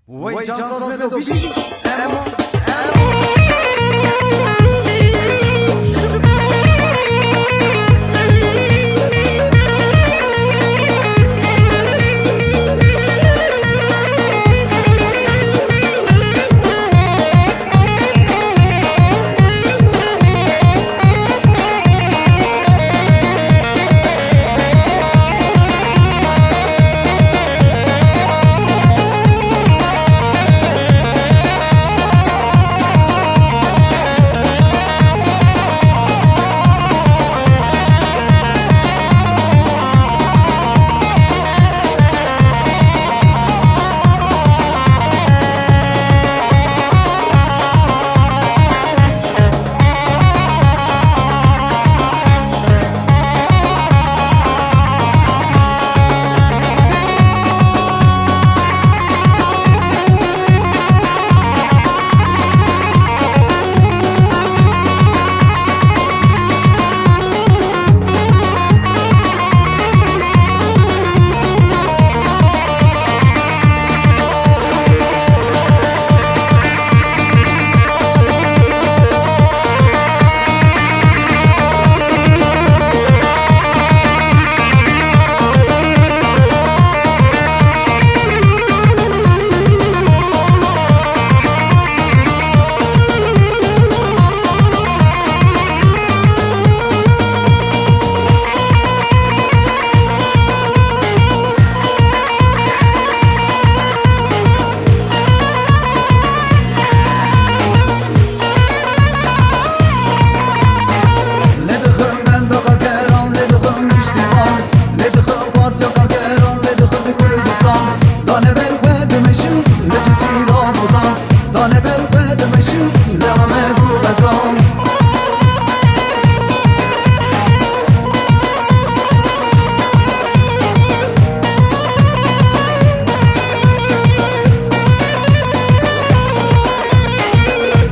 وای جان ساز بدو بیش اما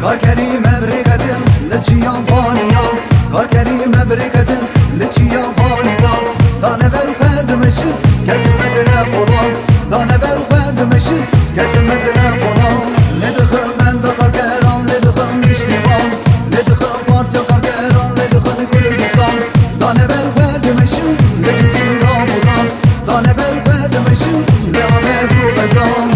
کارکری مبرکتم لچیان فانیان کارکری مبرکتم لچیان فانیان دانه برو خدمشی کتم مدره بولان دانه برو خدمشی کتم مدره بولان ندخل من دا کارکران ندخل نشتیوان ندخل پارچا کارکران ندخل کردستان دانه برو خدمشی لجزیرا بولان دانه برو خدمشی لعمد و غزان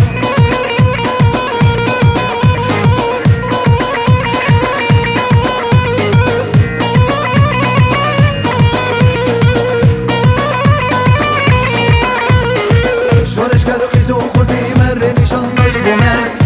شورش کرد و خیز و خوردی مره نشان داشت بومه